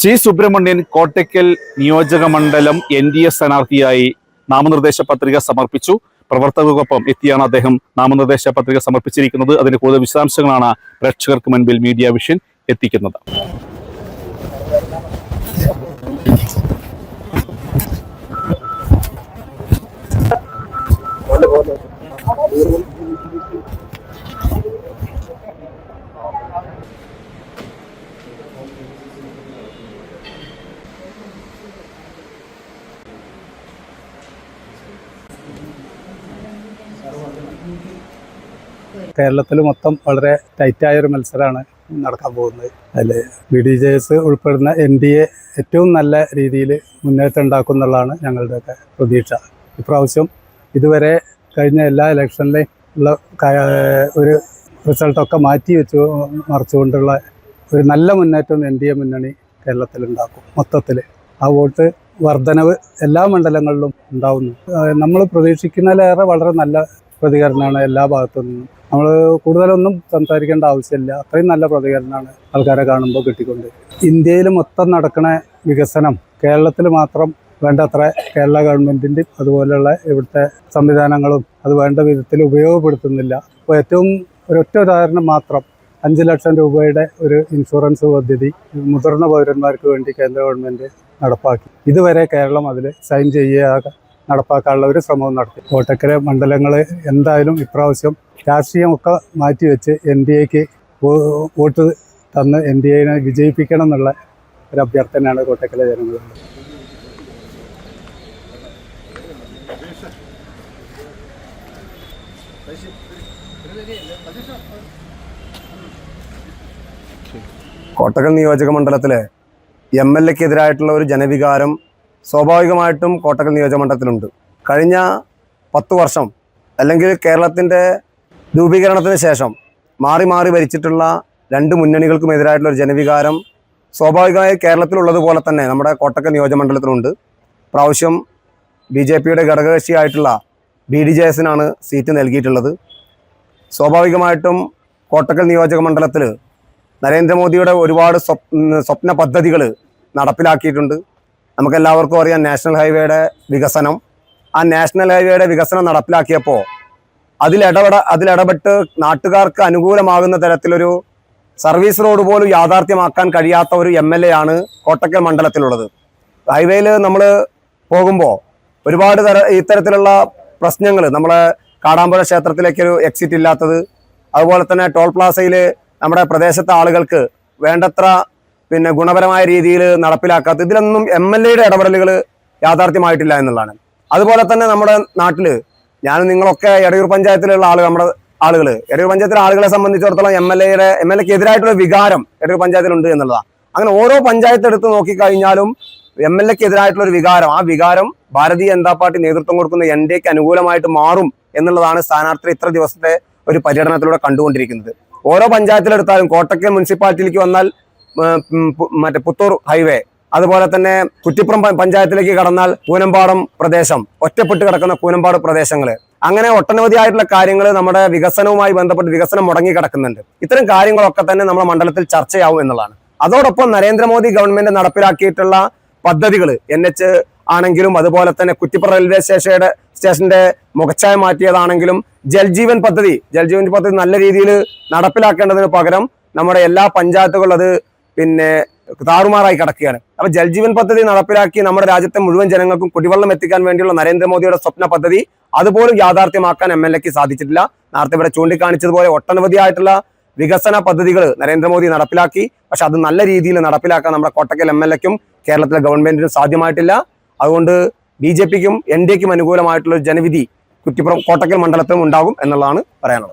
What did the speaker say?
C Subramanian Kottakkal നിയോജക മണ്ഡലം NDA സ്ഥാനാർത്ഥിയായി നാമനിർദ്ദേശ പത്രിക സമർപ്പിച്ചു. പ്രവർത്തകർക്കൊപ്പം എത്തിയാണ് അദ്ദേഹം നാമനിർദ്ദേശ പത്രിക സമർപ്പിച്ചിരിക്കുന്നത്. അതിന്റെ കൂടുതൽ വിശദാംശങ്ങളാണ് പ്രേക്ഷകർക്ക് മുൻപിൽ മീഡിയ വിഷൻ എത്തിക്കുന്നത്. കേരളത്തിൽ മൊത്തം വളരെ ടൈറ്റായൊരു മത്സരമാണ് നടക്കാൻ പോകുന്നത്. അതിൽ BDJS ഉൾപ്പെടുന്ന NDA ഏറ്റവും നല്ല രീതിയിൽ മുന്നേറ്റം ഉണ്ടാക്കും എന്നുള്ളതാണ് ഞങ്ങളുടെയൊക്കെ പ്രതീക്ഷ. ഇപ്രാവശ്യം ഇതുവരെ കഴിഞ്ഞ എല്ലാ ഇലക്ഷനിലെയും ഉള്ള ഒരു റിസൾട്ടൊക്കെ മാറ്റി മറിച്ചുകൊണ്ടുള്ള ഒരു നല്ല മുന്നേറ്റം NDA മുന്നണി കേരളത്തിലുണ്ടാക്കും. മൊത്തത്തിൽ ആ വോട്ട് വർധനവ് എല്ലാ മണ്ഡലങ്ങളിലും ഉണ്ടാവുന്നു. നമ്മൾ പ്രതീക്ഷിക്കുന്നതിലേറെ വളരെ നല്ല പ്രതികരണമാണ് എല്ലാ ഭാഗത്തു നിന്നും. നമ്മൾ കൂടുതലൊന്നും സംസാരിക്കേണ്ട ആവശ്യമില്ല, അത്രയും നല്ല പ്രതികരണമാണ് ആൾക്കാരെ കാണുമ്പോൾ കിട്ടിക്കൊണ്ട്. ഇന്ത്യയിൽ മൊത്തം നടക്കുന്ന വികസനം കേരളത്തിൽ മാത്രം വേണ്ടത്ര കേരള ഗവൺമെൻറ്റിൻ്റെയും അതുപോലെയുള്ള ഇവിടുത്തെ സംവിധാനങ്ങളും അത് വേണ്ട വിധത്തിൽ ഉപയോഗപ്പെടുത്തുന്നില്ല. അപ്പോൾ ഏറ്റവും ഒരൊറ്റ ഉദാഹരണം മാത്രം, 5 ലക്ഷം രൂപയുടെ ഒരു ഇൻഷുറൻസ് പദ്ധതി മുതിർന്ന പൗരന്മാർക്ക് വേണ്ടി കേന്ദ്ര ഗവൺമെൻറ് നടപ്പാക്കി. ഇതുവരെ കേരളം അതിൽ സൈൻ ചെയ്യുക നടപ്പാക്കാനുള്ള ഒരു ശ്രമവും നടത്തി. കോട്ടക്കര മണ്ഡലങ്ങൾ എന്തായാലും ഇപ്രാവശ്യം രാഷ്ട്രീയമൊക്കെ മാറ്റിവെച്ച് NDAക്ക് വോട്ട് തന്ന് NDAനെ വിജയിപ്പിക്കണം എന്നുള്ള ഒരു അഭ്യർത്ഥനയാണ് കോട്ടക്കര ജനങ്ങളുള്ളത്. കോട്ടക്കൽ നിയോജക മണ്ഡലത്തിലെ MLAക്കെതിരായിട്ടുള്ള ഒരു ജനവികാരം സ്വാഭാവികമായിട്ടും കോട്ടക്കൽ നിയോജകമണ്ഡലത്തിലുണ്ട്. കഴിഞ്ഞ 10 വർഷം അല്ലെങ്കിൽ കേരളത്തിൻ്റെ രൂപീകരണത്തിന് ശേഷം മാറി മാറി ഭരിച്ചിട്ടുള്ള 2 മുന്നണികൾക്കും എതിരായിട്ടുള്ള ഒരു ജനവികാരം സ്വാഭാവികമായി കേരളത്തിലുള്ളതുപോലെ തന്നെ നമ്മുടെ കോട്ടക്കൽ നിയോജകമണ്ഡലത്തിലുണ്ട്. പ്രാവശ്യം BJPയുടെ ഘടകകക്ഷിയായിട്ടുള്ള BDJSനാണ് സീറ്റ് നൽകിയിട്ടുള്ളത്. സ്വാഭാവികമായിട്ടും കോട്ടക്കൽ നിയോജകമണ്ഡലത്തിൽ നരേന്ദ്രമോദിയുടെ ഒരുപാട് സ്വപ്ന പദ്ധതികൾ നടപ്പിലാക്കിയിട്ടുണ്ട്. നമുക്കെല്ലാവർക്കും അറിയാം നാഷണൽ ഹൈവേയുടെ വികസനം. ആ നാഷണൽ ഹൈവേയുടെ വികസനം നടപ്പിലാക്കിയപ്പോൾ അതിലിടപെട്ട് നാട്ടുകാർക്ക് അനുകൂലമാകുന്ന തരത്തിലൊരു സർവീസ് റോഡ് പോലും യാഥാർത്ഥ്യമാക്കാൻ കഴിയാത്ത ഒരു MLA ആണ് കോട്ടക്കൽ മണ്ഡലത്തിലുള്ളത്. ഹൈവേയിൽ നമ്മൾ പോകുമ്പോൾ ഒരുപാട് ഇത്തരത്തിലുള്ള പ്രശ്നങ്ങൾ, നമ്മളെ കാടാമ്പുഴ ക്ഷേത്രത്തിലേക്കൊരു എക്സിറ്റ് ഇല്ലാത്തത്, അതുപോലെ തന്നെ ടോൾ പ്ലാസയിൽ നമ്മുടെ പ്രദേശത്തെ ആളുകൾക്ക് വേണ്ടത്ര ഗുണപരമായ രീതിയിൽ നടപ്പിലാക്കാത്ത, ഇതിലൊന്നും MLAയുടെ ഇടപെടലുകൾ യാഥാർത്ഥ്യമായിട്ടില്ല എന്നുള്ളതാണ്. അതുപോലെ തന്നെ നമ്മുടെ നാട്ടിൽ ഞാനും നിങ്ങളൊക്കെ എടയൂർ പഞ്ചായത്തിലുള്ള നമ്മുടെ ആളുകൾ, എടയൂർ പഞ്ചായത്തിലെ ആളുകളെ സംബന്ധിച്ചിടത്തോളം MLAക്ക് എതിരായിട്ടുള്ള വികാരം എടയൂർ പഞ്ചായത്തിലുണ്ട് എന്നുള്ളതാണ്. അങ്ങനെ ഓരോ പഞ്ചായത്ത് എടുത്ത് നോക്കിക്കഴിഞ്ഞാലും MLAക്ക് എതിരായിട്ടുള്ള ഒരു വികാരം, ആ വികാരം ഭാരതീയ ജനതാ പാർട്ടി നേതൃത്വം കൊടുക്കുന്ന NDAക്ക് അനുകൂലമായിട്ട് മാറും എന്നുള്ളതാണ് സ്ഥാനാർത്ഥി ഇത്ര ദിവസത്തെ ഒരു പര്യടനത്തിലൂടെ കണ്ടുകൊണ്ടിരിക്കുന്നത്. ഓരോ പഞ്ചായത്തിലെടുത്താലും കോട്ടക്കൽ മുനിസിപ്പാലിറ്റിയിലേക്ക് വന്നാൽ മറ്റേ പുത്തൂർ ഹൈവേ, അതുപോലെ തന്നെ കുറ്റിപ്പുറം പഞ്ചായത്തിലേക്ക് കടന്നാൽ കൂനമ്പാടം പ്രദേശം, ഒറ്റപ്പെട്ട് കിടക്കുന്ന കൂനമ്പാട് പ്രദേശങ്ങൾ, അങ്ങനെ ഒട്ടനവധിയായിട്ടുള്ള കാര്യങ്ങൾ നമ്മുടെ വികസനവുമായി ബന്ധപ്പെട്ട് വികസനം മുടങ്ങി കിടക്കുന്നുണ്ട്. ഇത്തരം കാര്യങ്ങളൊക്കെ തന്നെ നമ്മുടെ മണ്ഡലത്തിൽ ചർച്ചയാവും എന്നുള്ളതാണ്. അതോടൊപ്പം നരേന്ദ്രമോദി ഗവൺമെന്റ് നടപ്പിലാക്കിയിട്ടുള്ള പദ്ധതികൾ NH ആണെങ്കിലും, അതുപോലെ തന്നെ കുറ്റിപ്പുറം റെയിൽവേ സ്റ്റേഷന്റെ മുഖച്ഛായ മാറ്റിയതാണെങ്കിലും, ജൽജീവൻ പദ്ധതി നല്ല രീതിയിൽ നടപ്പിലാക്കേണ്ടതിന് പകരം നമ്മുടെ എല്ലാ പഞ്ചായത്തുകളും അത് താറുമാറായി കിടക്കുകയാണ്. അപ്പൊ ജൽജീവൻ പദ്ധതി നടപ്പിലാക്കി നമ്മുടെ രാജ്യത്തെ മുഴുവൻ ജനങ്ങൾക്കും കുടിവെള്ളം എത്തിക്കാൻ വേണ്ടിയുള്ള നരേന്ദ്രമോദിയുടെ സ്വപ്ന പദ്ധതി അതുപോലും യാഥാർത്ഥ്യമാക്കാൻ MLAക്ക് സാധിച്ചിട്ടില്ല. നേരത്തെ ഇവിടെ ചൂണ്ടിക്കാണിച്ചതുപോലെ ഒട്ടനവധിയായിട്ടുള്ള വികസന പദ്ധതികൾ നരേന്ദ്രമോദി നടപ്പിലാക്കി. പക്ഷെ അത് നല്ല രീതിയിൽ നടപ്പിലാക്കാൻ നമ്മുടെ കോട്ടക്കൽ MLAക്കും കേരളത്തിലെ ഗവൺമെന്റിനും സാധ്യമായിട്ടില്ല. അതുകൊണ്ട് BJPക്കും NDAക്കും അനുകൂലമായിട്ടുള്ള ജനവിധി കോട്ടക്കൽ മണ്ഡലത്തിലും ഉണ്ടാകും എന്നുള്ളതാണ് പറയാനുള്ളത്.